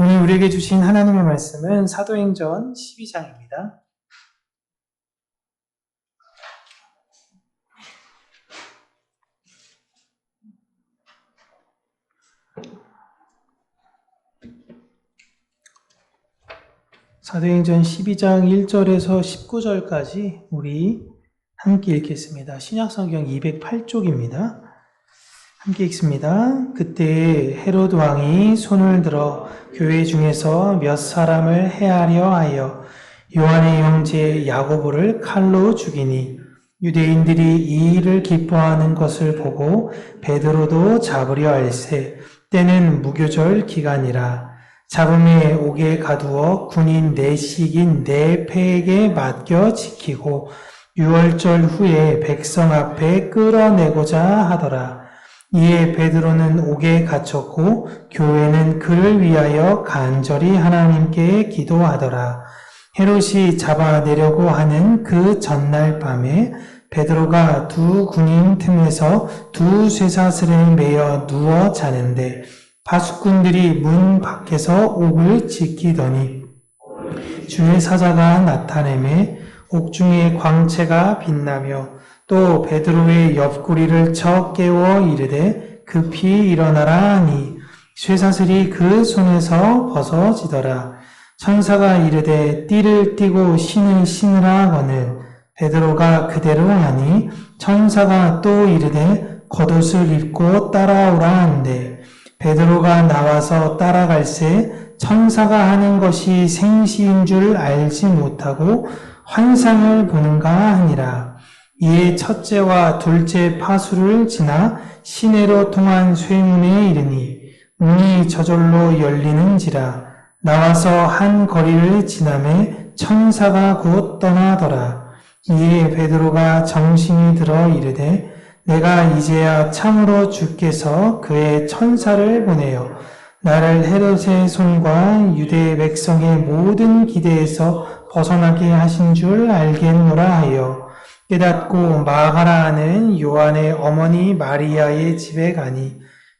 오늘 우리에게 주신 하나님의 말씀은 사도행전 12장입니다. 사도행전 12장 1절에서 19절까지 우리 함께 읽겠습니다. 신약성경 208쪽입니다. 함께 읽습니다. 그때 헤롯 왕이 손을 들어 교회 중에서 몇 사람을 해하려 하여 요한의 형제 야고보를 칼로 죽이니 유대인들이 이 일을 기뻐하는 것을 보고 베드로도 잡으려 할세. 때는 무교절 기간이라. 잡음에 옥에 가두어 군인 내식인 네 패에게 맡겨 지키고 유월절 후에 백성 앞에 끌어내고자 하더라. 이에 베드로는 옥에 갇혔고 교회는 그를 위하여 간절히 하나님께 기도하더라. 헤롯이 잡아내려고 하는 그 전날 밤에 베드로가 두 군인 틈에서 두 쇠사슬에 매여 누워 자는데 파수꾼들이 문 밖에서 옥을 지키더니 주의 사자가 나타내매 옥중에 광채가 빛나며 또 베드로의 옆구리를 쳐 깨워 이르되 급히 일어나라 하니 쇠사슬이 그 손에서 벗어지더라. 천사가 이르되 띠를 띠고 신을 신으라 하거늘 베드로가 그대로 하니 천사가 또 이르되 겉옷을 입고 따라오라 한대 베드로가 나와서 따라갈새 천사가 하는 것이 생시인 줄 알지 못하고 환상을 보는가 하니라. 이에 첫째와 둘째 파수를 지나 시내로 통한 쇠문에 이르니 문이 저절로 열리는지라. 나와서 한 거리를 지나매 천사가 곧 떠나더라. 이에 베드로가 정신이 들어 이르되 내가 이제야 참으로 주께서 그의 천사를 보내어 나를 헤롯의 손과 유대 백성의 모든 기대에서 벗어나게 하신 줄 알겠노라 하여 깨닫고 마가라 하는 요한의 어머니 마리아의 집에 가니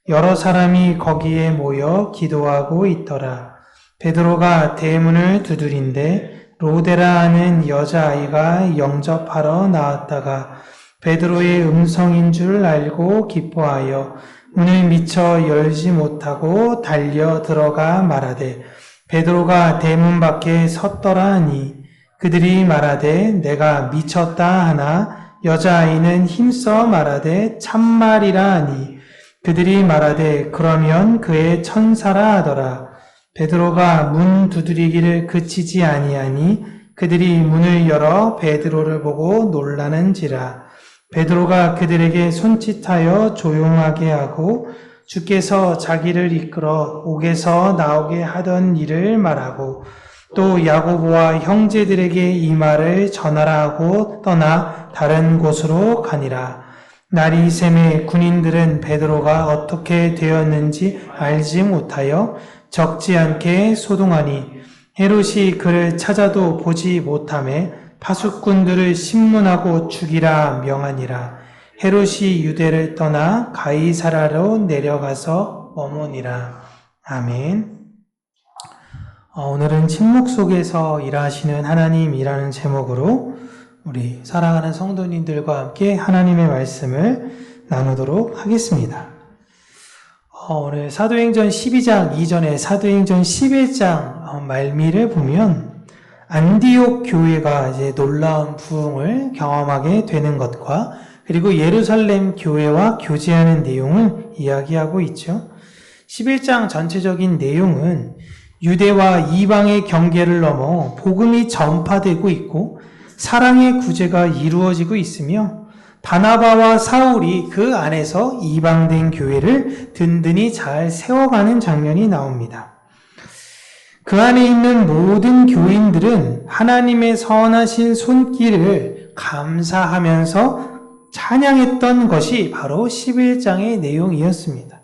여러 사람이 거기에 모여 기도하고 있더라. 베드로가 대문을 두드린데 로데라 하는 여자아이가 영접하러 나왔다가 베드로의 음성인 줄 알고 기뻐하여 문을 미처 열지 못하고 달려 들어가 말하되 베드로가 대문 밖에 섰더라 하니 그들이 말하되 내가 미쳤다 하나 여자아이는 힘써 말하되 참말이라 하니 그들이 말하되 그러면 그의 천사라 하더라. 베드로가 문 두드리기를 그치지 아니하니 그들이 문을 열어 베드로를 보고 놀라는지라. 베드로가 그들에게 손짓하여 조용하게 하고 주께서 자기를 이끌어 옥에서 나오게 하던 일을 말하고 또 야고보와 형제들에게 이 말을 전하라 하고 떠나 다른 곳으로 가니라. 날이 새매 군인들은 베드로가 어떻게 되었는지 알지 못하여 적지 않게 소동하니 헤롯이 그를 찾아도 보지 못하매 파수꾼들을 신문하고 죽이라 명하니라. 헤롯이 유대를 떠나 가이사라로 내려가서 머무니라. 아멘. 오늘은 침묵 속에서 일하시는 하나님이라는 제목으로 우리 사랑하는 성도님들과 함께 하나님의 말씀을 나누도록 하겠습니다. 오늘 사도행전 12장 이전에 사도행전 11장 말미를 보면 안디옥 교회가 이제 놀라운 부흥을 경험하게 되는 것과 그리고 예루살렘 교회와 교제하는 내용을 이야기하고 있죠. 11장 전체적인 내용은 유대와 이방의 경계를 넘어 복음이 전파되고 있고 사랑의 구제가 이루어지고 있으며 바나바와 사울이 그 안에서 이방된 교회를 든든히 잘 세워가는 장면이 나옵니다. 그 안에 있는 모든 교인들은 하나님의 선하신 손길을 감사하면서 찬양했던 것이 바로 11장의 내용이었습니다.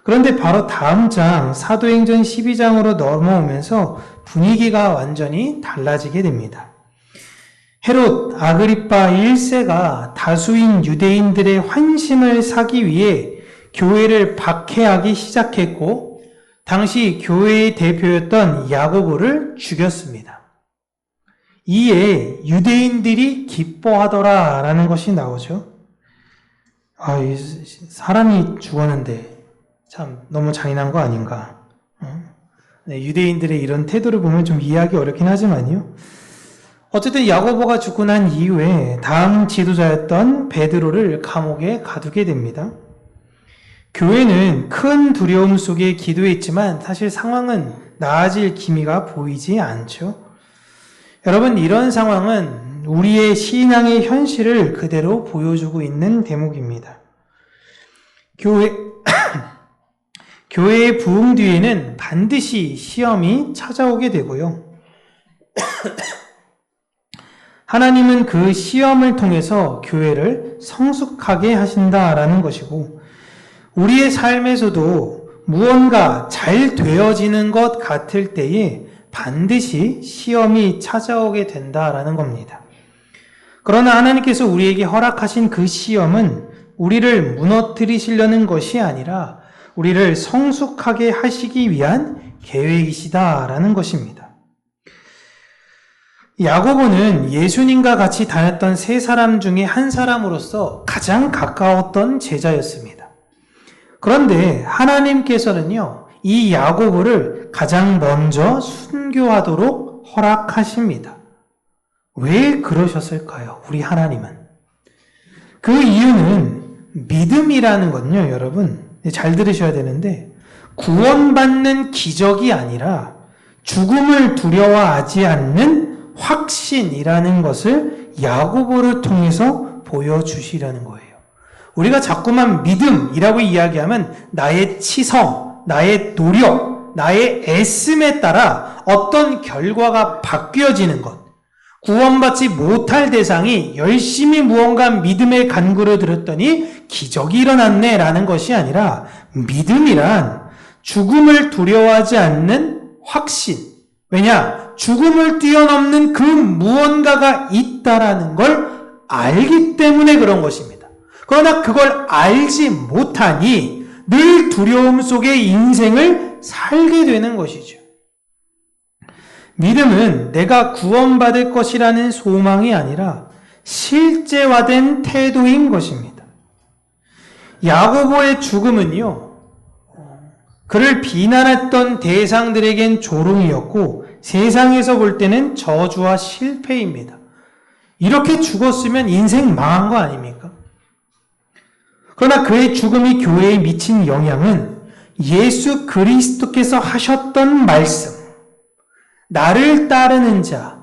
그런데 바로 다음 장 사도행전 12장으로 넘어오면서 분위기가 완전히 달라지게 됩니다. 헤롯 아그리파 1세가 다수인 유대인들의 환심을 사기 위해 교회를 박해하기 시작했고 당시 교회의 대표였던 야고보를 죽였습니다. 이에 유대인들이 기뻐하더라 라는 것이 나오죠. 사람이 죽었는데 참 너무 잔인한 거 아닌가. 네, 유대인들의 이런 태도를 보면 좀 이해하기 어렵긴 하지만요. 어쨌든 야고보가 죽고 난 이후에 다음 지도자였던 베드로를 감옥에 가두게 됩니다. 교회는 큰 두려움 속에 기도했지만 사실 상황은 나아질 기미가 보이지 않죠. 여러분, 이런 상황은 우리의 신앙의 현실을 그대로 보여주고 있는 대목입니다. 교회의 부흥 뒤에는 반드시 시험이 찾아오게 되고요. 하나님은 그 시험을 통해서 교회를 성숙하게 하신다라는 것이고, 우리의 삶에서도 무언가 잘 되어지는 것 같을 때에 반드시 시험이 찾아오게 된다라는 겁니다. 그러나 하나님께서 우리에게 허락하신 그 시험은 우리를 무너뜨리시려는 것이 아니라 우리를 성숙하게 하시기 위한 계획이시다라는 것입니다. 야고보는 예수님과 같이 다녔던 세 사람 중에 한 사람으로서 가장 가까웠던 제자였습니다. 그런데 하나님께서는요, 이 야고보를 가장 먼저 순교하도록 허락하십니다. 왜 그러셨을까요? 우리 하나님은. 그 이유는 믿음이라는 건요, 여러분, 잘 들으셔야 되는데, 구원받는 기적이 아니라 죽음을 두려워하지 않는 확신이라는 것을 야고보를 통해서 보여주시려는 거예요. 우리가 자꾸만 믿음이라고 이야기하면 나의 치성, 나의 노력, 나의 애씀에 따라 어떤 결과가 바뀌어지는 것, 구원받지 못할 대상이 열심히 무언가 믿음의 간구를 들었더니 기적이 일어났네 라는 것이 아니라, 믿음이란 죽음을 두려워하지 않는 확신. 왜냐? 죽음을 뛰어넘는 그 무언가가 있다라는 걸 알기 때문에 그런 것입니다. 그러나 그걸 알지 못하니 늘 두려움 속에 인생을 살게 되는 것이죠. 믿음은 내가 구원받을 것이라는 소망이 아니라 실제화된 태도인 것입니다. 야고보의 죽음은요, 그를 비난했던 대상들에겐 조롱이었고 세상에서 볼 때는 저주와 실패입니다. 이렇게 죽었으면 인생 망한 거 아닙니까? 그러나 그의 죽음이 교회에 미친 영향은 예수 그리스도께서 하셨던 말씀, 나를 따르는 자,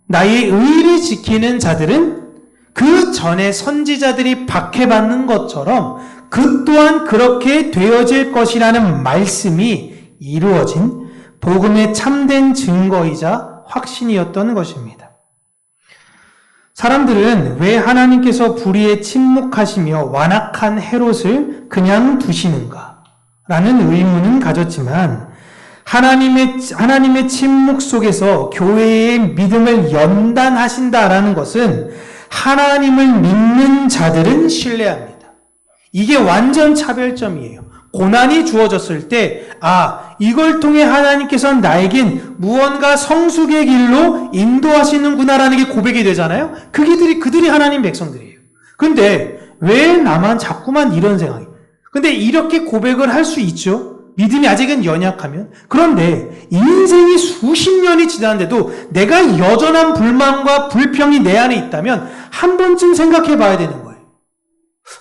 나의 의를 지키는 자들은 그 전에 선지자들이 박해받는 것처럼 그 또한 그렇게 되어질 것이라는 말씀이 이루어진 복음의 참된 증거이자 확신이었던 것입니다. 사람들은 왜 하나님께서 불의에 침묵하시며 완악한 헤롯을 그냥 두시는가? 라는 의문은 가졌지만 하나님의 침묵 속에서 교회의 믿음을 연단하신다라는 것은 하나님을 믿는 자들은 신뢰합니다. 이게 완전 차별점이에요. 고난이 주어졌을 때, 이걸 통해 하나님께서는 나에겐 무언가 성숙의 길로 인도하시는구나라는 게 고백이 되잖아요. 그들이 하나님 백성들이에요. 근데 왜 나만 자꾸만 이런 생각이? 근데 이렇게 고백을 할 수 있죠. 믿음이 아직은 연약하면. 그런데 인생이 수십 년이 지났는데도 내가 여전한 불만과 불평이 내 안에 있다면 한 번쯤 생각해 봐야 되는 거예요.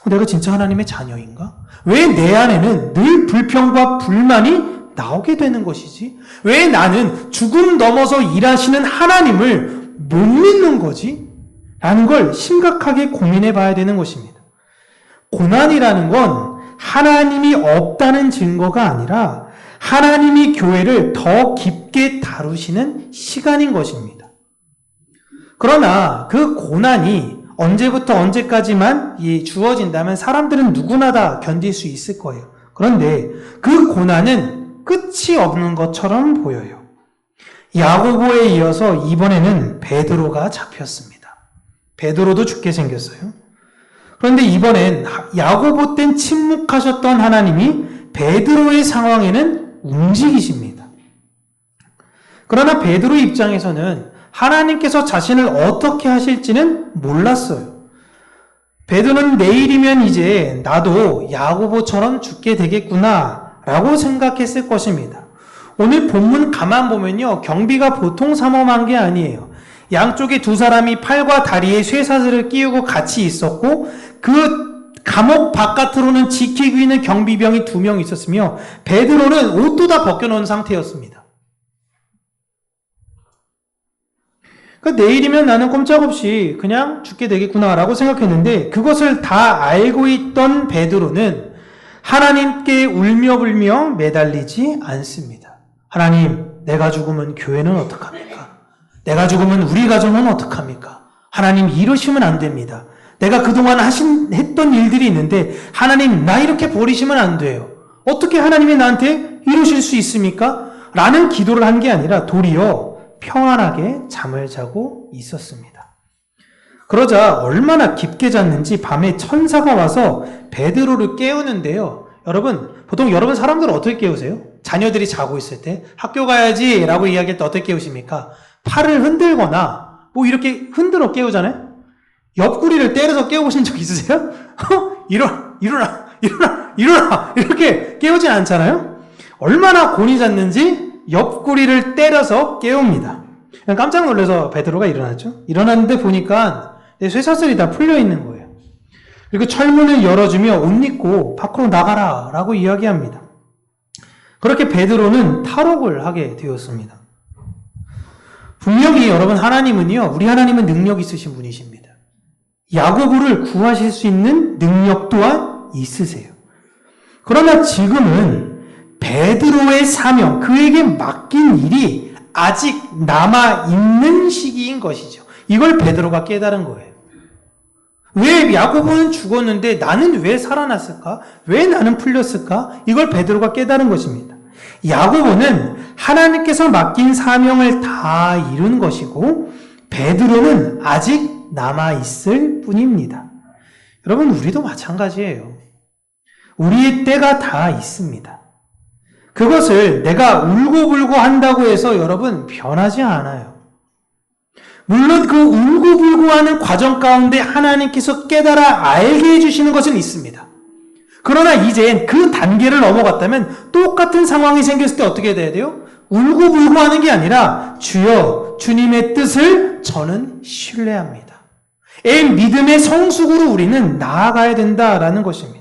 내가 진짜 하나님의 자녀인가? 왜 내 안에는 늘 불평과 불만이 나오게 되는 것이지? 왜 나는 죽음 넘어서 일하시는 하나님을 못 믿는 거지? 라는 걸 심각하게 고민해 봐야 되는 것입니다. 고난이라는 건 하나님이 없다는 증거가 아니라 하나님이 교회를 더 깊게 다루시는 시간인 것입니다. 그러나 그 고난이 언제부터 언제까지만 주어진다면 사람들은 누구나 다 견딜 수 있을 거예요. 그런데 그 고난은 끝이 없는 것처럼 보여요. 야고보에 이어서 이번에는 베드로가 잡혔습니다. 베드로도 죽게 생겼어요. 그런데 이번엔 야고보 땐 침묵하셨던 하나님이 베드로의 상황에는 움직이십니다. 그러나 베드로 입장에서는 하나님께서 자신을 어떻게 하실지는 몰랐어요. 베드로는 내일이면 이제 나도 야고보처럼 죽게 되겠구나 라고 생각했을 것입니다. 오늘 본문 가만 보면요, 경비가 보통 삼엄한 게 아니에요. 양쪽에 두 사람이 팔과 다리에 쇠사슬을 끼우고 같이 있었고 그 감옥 바깥으로는 지키고 있는 경비병이 2명 있었으며 베드로는 옷도 다 벗겨놓은 상태였습니다. 그러니까 내일이면 나는 꼼짝없이 그냥 죽게 되겠구나라고 생각했는데 그것을 다 알고 있던 베드로는 하나님께 울며불며 매달리지 않습니다. 하나님, 내가 죽으면 교회는 어떡합니까? 내가 죽으면 우리 가정은 어떡합니까? 하나님, 이러시면 안 됩니다. 내가 그동안 했던 일들이 있는데 하나님, 나 이렇게 버리시면 안 돼요. 어떻게 하나님이 나한테 이러실 수 있습니까? 라는 기도를 한 게 아니라 도리어 평안하게 잠을 자고 있었습니다. 그러자 얼마나 깊게 잤는지 밤에 천사가 와서 베드로를 깨우는데요. 여러분, 보통 여러분 사람들은 어떻게 깨우세요? 자녀들이 자고 있을 때 학교 가야지 라고 이야기할 때 어떻게 깨우십니까? 팔을 흔들거나 뭐 이렇게 흔들어 깨우잖아요? 옆구리를 때려서 깨우신 적 있으세요? 일어나 이렇게 깨우진 않잖아요? 얼마나 곤히 잤는지 옆구리를 때려서 깨웁니다. 깜짝 놀라서 베드로가 일어났죠. 일어났는데 보니까 내 쇠사슬이 다 풀려 있는 거예요. 그리고 철문을 열어주며 옷 입고 밖으로 나가라 라고 이야기합니다. 그렇게 베드로는 탈옥을 하게 되었습니다. 분명히 여러분, 하나님은요, 우리 하나님은 능력 있으신 분이십니다. 야고보를 구하실 수 있는 능력 또한 있으세요. 그러나 지금은 베드로의 사명, 그에게 맡긴 일이 아직 남아있는 시기인 것이죠. 이걸 베드로가 깨달은 거예요. 왜 야고보는 죽었는데 나는 왜 살아났을까? 왜 나는 풀렸을까? 이걸 베드로가 깨달은 것입니다. 야고보는 하나님께서 맡긴 사명을 다 이룬 것이고 베드로는 아직 남아있을 뿐입니다. 여러분, 우리도 마찬가지예요. 우리의 때가 다 있습니다. 그것을 내가 울고불고 한다고 해서 여러분 변하지 않아요. 물론 그 울고불고 하는 과정 가운데 하나님께서 깨달아 알게 해주시는 것은 있습니다. 그러나 이젠 그 단계를 넘어갔다면 똑같은 상황이 생겼을 때 어떻게 돼야 돼요? 울고불고 하는 게 아니라 주여, 주님의 뜻을 저는 신뢰합니다. 이 믿음의 성숙으로 우리는 나아가야 된다라는 것입니다.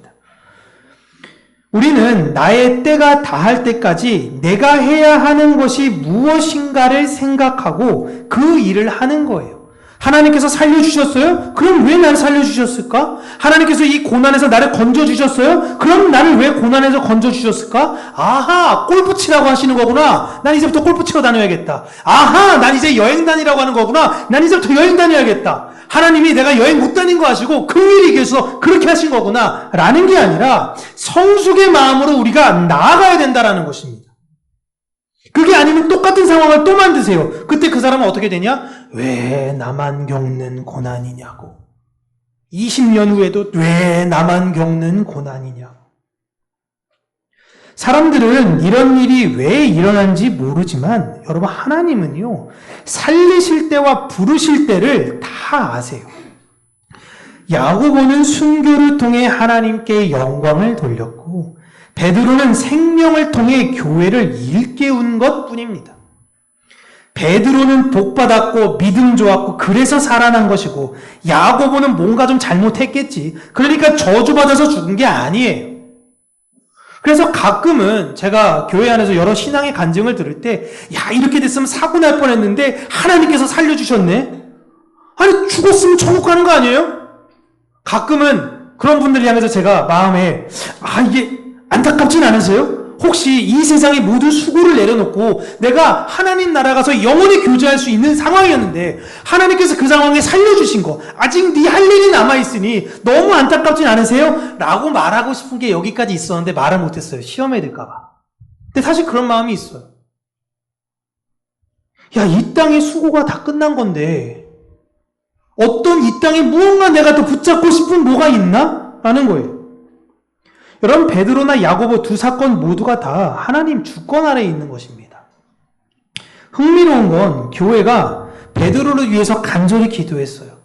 우리는 나의 때가 다할 때까지 내가 해야 하는 것이 무엇인가를 생각하고 그 일을 하는 거예요. 하나님께서 살려주셨어요? 그럼 왜 나를 살려주셨을까? 하나님께서 이 고난에서 나를 건져주셨어요? 그럼 나를 왜 고난에서 건져주셨을까? 아하, 골프 치라고 하시는 거구나. 난 이제부터 골프 치러 다녀야겠다. 아하, 난 이제 여행 다니라고 하는 거구나. 난 이제부터 여행 다녀야겠다. 하나님이 내가 여행 못 다닌 거 아시고 그 일이 계셔서 그렇게 하신 거구나 라는 게 아니라 성숙의 마음으로 우리가 나아가야 된다라는 것입니다. 그게 아니면 똑같은 상황을 또 만드세요. 그때 그 사람은 어떻게 되냐? 왜 나만 겪는 고난이냐고. 20년 후에도 왜 나만 겪는 고난이냐고. 사람들은 이런 일이 왜 일어난지 모르지만 여러분, 하나님은요, 살리실 때와 부르실 때를 다 아세요. 야고보는 순교를 통해 하나님께 영광을 돌렸고 베드로는 생명을 통해 교회를 일깨운 것뿐입니다. 베드로는 복받았고 믿음 좋았고 그래서 살아난 것이고 야고보는 뭔가 좀 잘못했겠지. 그러니까 저주받아서 죽은 게 아니에요. 그래서 가끔은 제가 교회 안에서 여러 신앙의 간증을 들을 때, 야, 이렇게 됐으면 사고 날 뻔했는데 하나님께서 살려주셨네. 아니, 죽었으면 천국 가는 거 아니에요? 가끔은 그런 분들 향해서 제가 마음에, 이게 안타깝진 않으세요? 혹시 이 세상의 모든 수고를 내려놓고 내가 하나님 나라 가서 영원히 교제할 수 있는 상황이었는데 하나님께서 그 상황에 살려주신 거, 아직 네 할 일이 남아있으니 너무 안타깝진 않으세요? 라고 말하고 싶은 게 여기까지 있었는데 말을 못했어요. 시험에 들까 봐. 근데 사실 그런 마음이 있어요. 야, 이 땅의 수고가 다 끝난 건데 어떤 이 땅에 무언가 내가 더 붙잡고 싶은 뭐가 있나? 라는 거예요. 여러분, 베드로나 야고보 두 사건 모두가 다 하나님 주권 아래에 있는 것입니다. 흥미로운 건 교회가 베드로를 위해서 간절히 기도했어요.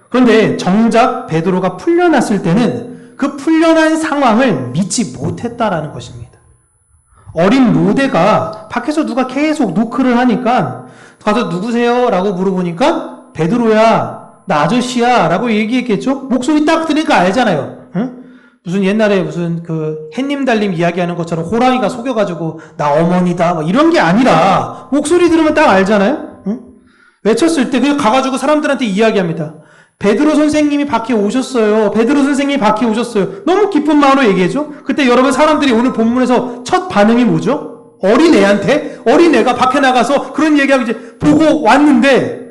그런데 정작 베드로가 풀려났을 때는 그 풀려난 상황을 믿지 못했다라는 것입니다. 어린 로데가 밖에서 누가 계속 노크를 하니까 가서 누구세요? 라고 물어보니까 베드로야, 나 아저씨야 라고 얘기했겠죠? 목소리 딱 들으니까 알잖아요. 응? 무슨 옛날에 무슨 그 햇님 달님 이야기하는 것처럼 호랑이가 속여가지고 나 어머니다 뭐 이런 게 아니라 목소리 들으면 딱 알잖아요. 응? 외쳤을 때 그냥 가가지고 사람들한테 이야기합니다. 베드로 선생님이 밖에 오셨어요. 베드로 선생님이 밖에 오셨어요. 너무 기쁜 마음으로 얘기해줘. 그때 여러분 사람들이 오늘 본문에서 첫 반응이 뭐죠? 어린애가 밖에 나가서 그런 얘기하고 이제 보고 왔는데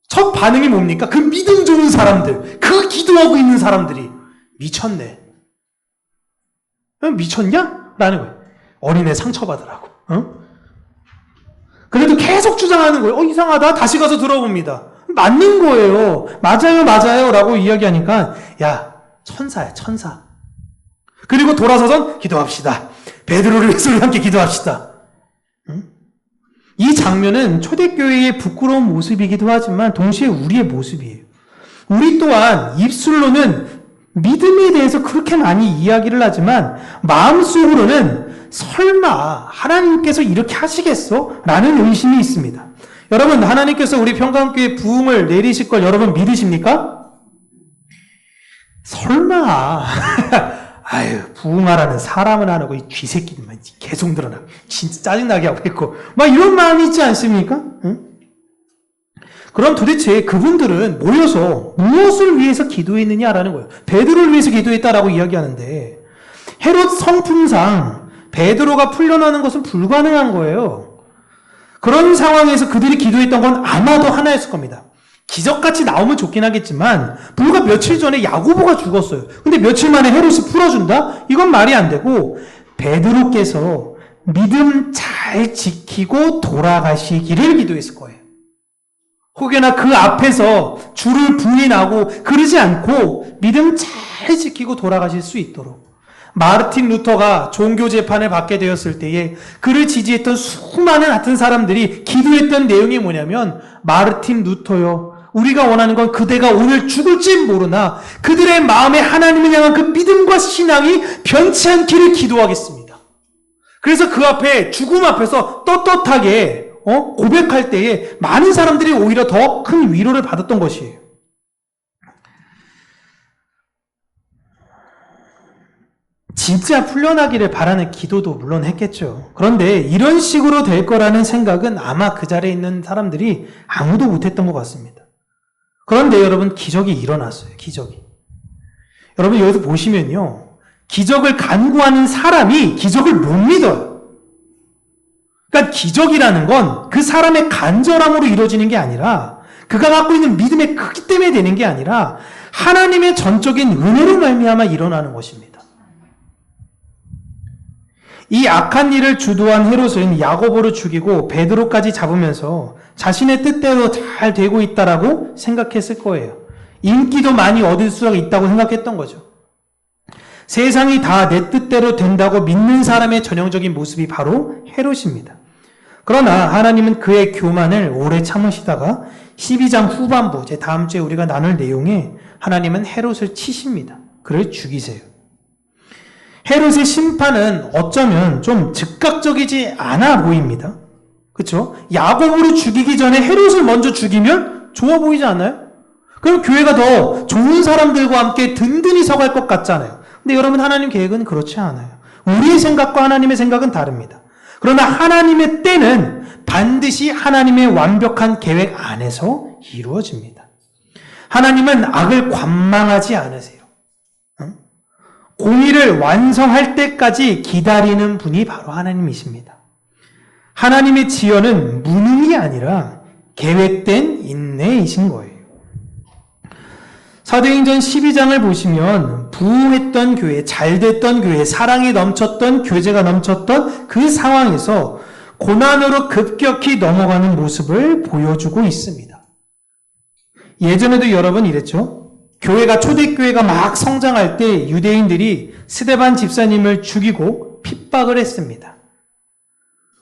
첫 반응이 뭡니까? 그 믿음 좋은 사람들, 그 기도하고 있는 사람들이 미쳤네. 미쳤냐? 라는 거예요. 어린애 상처받으라고. 그래도 계속 주장하는 거예요. 이상하다. 다시 가서 들어봅니다. 맞는 거예요. 맞아요 라고 이야기하니까 야, 천사야, 천사. 그리고 돌아서선 기도합시다. 베드로를 위해서 우리 함께 기도합시다. 이 장면은 초대교회의 부끄러운 모습이기도 하지만 동시에 우리의 모습이에요. 우리 또한 입술로는 믿음에 대해서 그렇게 많이 이야기를 하지만 마음속으로는 설마 하나님께서 이렇게 하시겠어? 라는 의심이 있습니다. 여러분, 하나님께서 우리 평강교회 부흥을 내리실 걸 여러분 믿으십니까? 설마 아유, 부흥하라는 사람은 안 하고 이 쥐새끼들만 계속 늘어나 진짜 짜증나게 하고 있고 막 이런 마음이 있지 않습니까? 응? 그럼 도대체 그분들은 모여서 무엇을 위해서 기도했느냐라는 거예요. 베드로를 위해서 기도했다라고 이야기하는데 헤롯 성품상 베드로가 풀려나는 것은 불가능한 거예요. 그런 상황에서 그들이 기도했던 건 아마도 하나였을 겁니다. 기적같이 나오면 좋긴 하겠지만 불과 며칠 전에 야고보가 죽었어요. 근데 며칠 만에 헤롯이 풀어준다? 이건 말이 안 되고 베드로께서 믿음 잘 지키고 돌아가시기를 기도했을 거예요. 혹여나 그 앞에서 주를 부인하고 그러지 않고 믿음 잘 지키고 돌아가실 수 있도록 마르틴 루터가 종교 재판을 받게 되었을 때에 그를 지지했던 수많은 같은 사람들이 기도했던 내용이 뭐냐면 마르틴 루터요, 우리가 원하는 건 그대가 오늘 죽을지 모르나 그들의 마음에 하나님을 향한 그 믿음과 신앙이 변치 않기를 기도하겠습니다. 그래서 그 앞에 죽음 앞에서 떳떳하게 고백할 때에 많은 사람들이 오히려 더 큰 위로를 받았던 것이에요. 진짜 풀려나기를 바라는 기도도 물론 했겠죠. 그런데 이런 식으로 될 거라는 생각은 아마 그 자리에 있는 사람들이 아무도 못했던 것 같습니다. 그런데 여러분, 기적이 일어났어요. 기적이. 여러분, 여기서 보시면요, 기적을 간구하는 사람이 기적을 못 믿어요. 그러니까 기적이라는 건 그 사람의 간절함으로 이루어지는 게 아니라 그가 갖고 있는 믿음의 크기 때문에 되는 게 아니라 하나님의 전적인 은혜로 말미암아 일어나는 것입니다. 이 악한 일을 주도한 헤롯은 야고보를 죽이고 베드로까지 잡으면서 자신의 뜻대로 잘 되고 있다라고 생각했을 거예요. 인기도 많이 얻을 수 있다고 생각했던 거죠. 세상이 다 내 뜻대로 된다고 믿는 사람의 전형적인 모습이 바로 헤롯입니다. 그러나 하나님은 그의 교만을 오래 참으시다가 12장 후반부, 제 다음 주에 우리가 나눌 내용에 하나님은 헤롯을 치십니다. 그를 죽이세요. 헤롯의 심판은 어쩌면 좀 즉각적이지 않아 보입니다. 그렇죠? 야고보를 죽이기 전에 헤롯을 먼저 죽이면 좋아 보이지 않아요? 그럼 교회가 더 좋은 사람들과 함께 든든히 서갈 것 같잖아요. 근데 여러분, 하나님 계획은 그렇지 않아요. 우리의 생각과 하나님의 생각은 다릅니다. 그러나 하나님의 때는 반드시 하나님의 완벽한 계획 안에서 이루어집니다. 하나님은 악을 관망하지 않으세요. 공의를 완성할 때까지 기다리는 분이 바로 하나님이십니다. 하나님의 지연은 무능이 아니라 계획된 인내이신 거예요. 사도행전 12장을 보시면 부흥했던 교회, 잘됐던 교회, 사랑이 넘쳤던, 교제가 넘쳤던 그 상황에서 고난으로 급격히 넘어가는 모습을 보여주고 있습니다. 예전에도 여러 번 이랬죠. 교회가 초대교회가 막 성장할 때 유대인들이 스데반 집사님을 죽이고 핍박을 했습니다.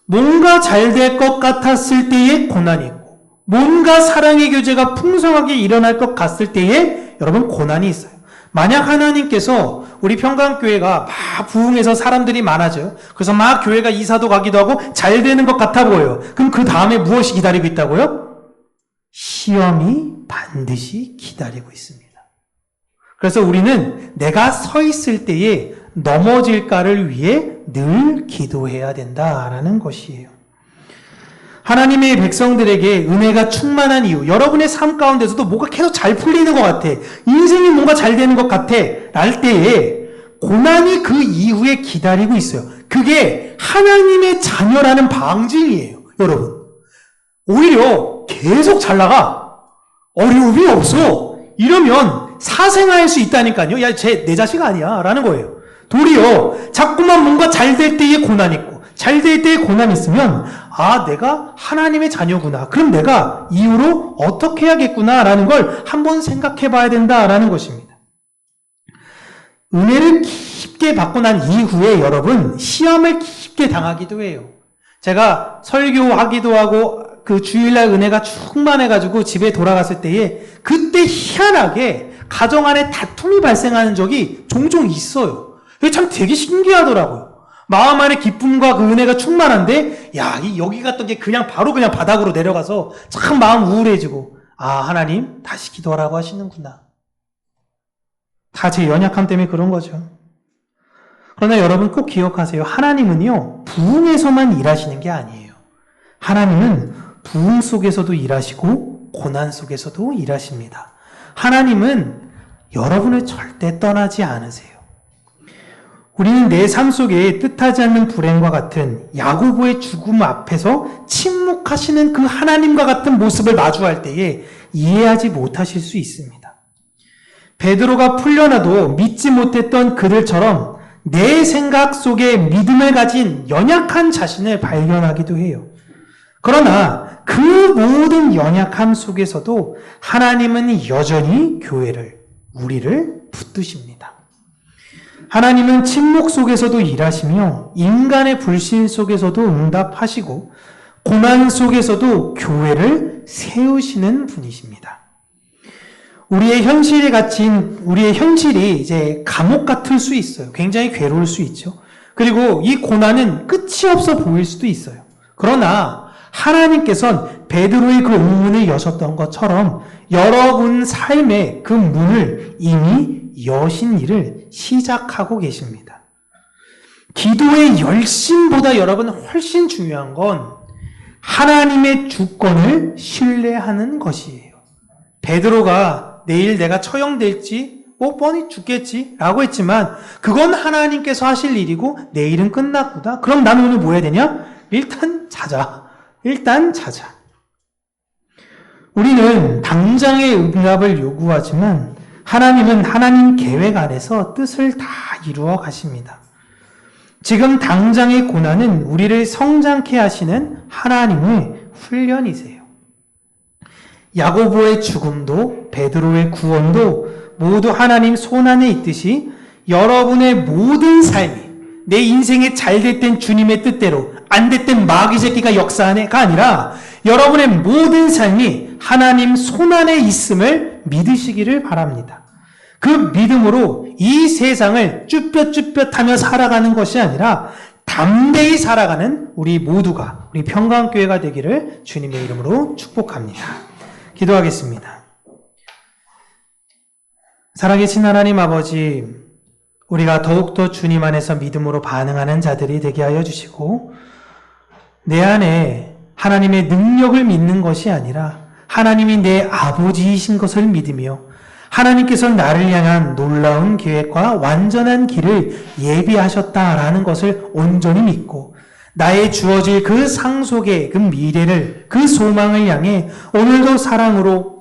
뭔가 잘 될 것 같았을 때에 고난이 있고 뭔가 사랑의 교제가 풍성하게 일어날 것 같을 때에 여러분 고난이 있어요. 만약 하나님께서 우리 평강교회가 막 부흥해서 사람들이 많아져요. 그래서 막 교회가 이사도 가기도 하고 잘 되는 것 같아 보여요. 그럼 그 다음에 무엇이 기다리고 있다고요? 시험이 반드시 기다리고 있습니다. 그래서 우리는 내가 서 있을 때에 넘어질까를 위해 늘 기도해야 된다라는 것이에요. 하나님의 백성들에게 은혜가 충만한 이유, 여러분의 삶 가운데서도 뭐가 계속 잘 풀리는 것 같아, 인생이 뭔가 잘 되는 것 같아 랄 때에 고난이 그 이후에 기다리고 있어요. 그게 하나님의 자녀라는 방증이에요. 여러분, 오히려 계속 잘 나가, 어려움이 없어, 이러면 사생할 수 있다니까요. 야, 내 자식 아니야 라는 거예요. 도리어 자꾸만 뭔가 잘 될 때에 고난 있고 잘 될 때에 고난 있으면 아, 내가 하나님의 자녀구나, 그럼 내가 이후로 어떻게 해야겠구나 라는 걸 한번 생각해 봐야 된다라는 것입니다. 은혜를 깊게 받고 난 이후에 여러분 시험을 깊게 당하기도 해요. 제가 설교하기도 하고 그 주일날 은혜가 충만해가지고 집에 돌아갔을 때에 그때 희한하게 가정 안에 다툼이 발생하는 적이 종종 있어요. 이게 참 되게 신기하더라고요. 마음 안에 기쁨과 그 은혜가 충만한데 여기 갔던 게 그냥 바로 그냥 바닥으로 내려가서 참 마음 우울해지고 하나님 다시 기도하라고 하시는구나. 다 제 연약함 때문에 그런 거죠. 그러나 여러분 꼭 기억하세요. 하나님은요 부흥에서만 일하시는 게 아니에요. 하나님은 부흥 속에서도 일하시고 고난 속에서도 일하십니다. 하나님은 여러분을 절대 떠나지 않으세요. 우리는 내 삶 속에 뜻하지 않는 불행과 같은 야고보의 죽음 앞에서 침묵하시는 그 하나님과 같은 모습을 마주할 때에 이해하지 못하실 수 있습니다. 베드로가 풀려나도 믿지 못했던 그들처럼 내 생각 속에 믿음을 가진 연약한 자신을 발견하기도 해요. 그러나 그 모든 연약함 속에서도 하나님은 여전히 우리를 붙드십니다. 하나님은 침묵 속에서도 일하시며 인간의 불신 속에서도 응답하시고 고난 속에서도 교회를 세우시는 분이십니다. 우리의 현실이 이제 감옥 같을 수 있어요. 굉장히 괴로울 수 있죠. 그리고 이 고난은 끝이 없어 보일 수도 있어요. 그러나 하나님께서는 베드로의 그 옥문을 여셨던 것처럼 여러분 삶의 그 문을 이미 여신 일을 시작하고 계십니다. 기도의 열심보다 여러분 훨씬 중요한 건 하나님의 주권을 신뢰하는 것이에요. 베드로가 내일 내가 처형될지 뻔히 죽겠지 라고 했지만 그건 하나님께서 하실 일이고 내일은 끝났구나. 그럼 나는 오늘 뭐 해야 되냐? 일단 자자. 우리는 당장의 응답을 요구하지만 하나님은 하나님 계획 안에서 뜻을 다 이루어 가십니다. 지금 당장의 고난은 우리를 성장케 하시는 하나님의 훈련이세요. 야고보의 죽음도 베드로의 구원도 모두 하나님 손안에 있듯이 여러분의 모든 삶이 내 인생에 잘 됐던 주님의 뜻대로 안 됐던 마귀 새끼가 역사가 아니라 여러분의 모든 삶이 하나님 손안에 있음을 믿으시기를 바랍니다. 그 믿음으로 이 세상을 쭈뼛쭈뼛하며 살아가는 것이 아니라 담대히 살아가는 우리 모두가 우리 평강교회가 되기를 주님의 이름으로 축복합니다. 기도하겠습니다. 살아계신 하나님 아버지, 우리가 더욱더 주님 안에서 믿음으로 반응하는 자들이 되게 하여 주시고 내 안에 하나님의 능력을 믿는 것이 아니라 하나님이 내 아버지이신 것을 믿으며 하나님께서 나를 향한 놀라운 계획과 완전한 길을 예비하셨다라는 것을 온전히 믿고 나의 주어질 그 상속의 그 미래를, 그 소망을 향해 오늘도 사랑으로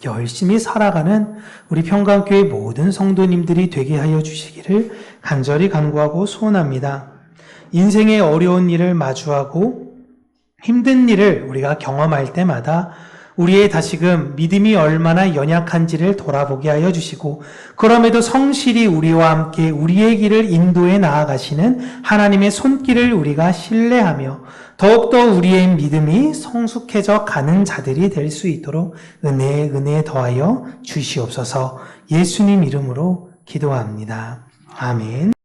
열심히 살아가는 우리 평강교회 모든 성도님들이 되게 하여 주시기를 간절히 간구하고 소원합니다. 인생의 어려운 일을 마주하고 힘든 일을 우리가 경험할 때마다 우리의 다시금 믿음이 얼마나 연약한지를 돌아보게 하여 주시고, 그럼에도 성실히 우리와 함께 우리의 길을 인도해 나아가시는 하나님의 손길을 우리가 신뢰하며 더욱더 우리의 믿음이 성숙해져 가는 자들이 될 수 있도록 은혜에 더하여 주시옵소서. 예수님 이름으로 기도합니다. 아멘.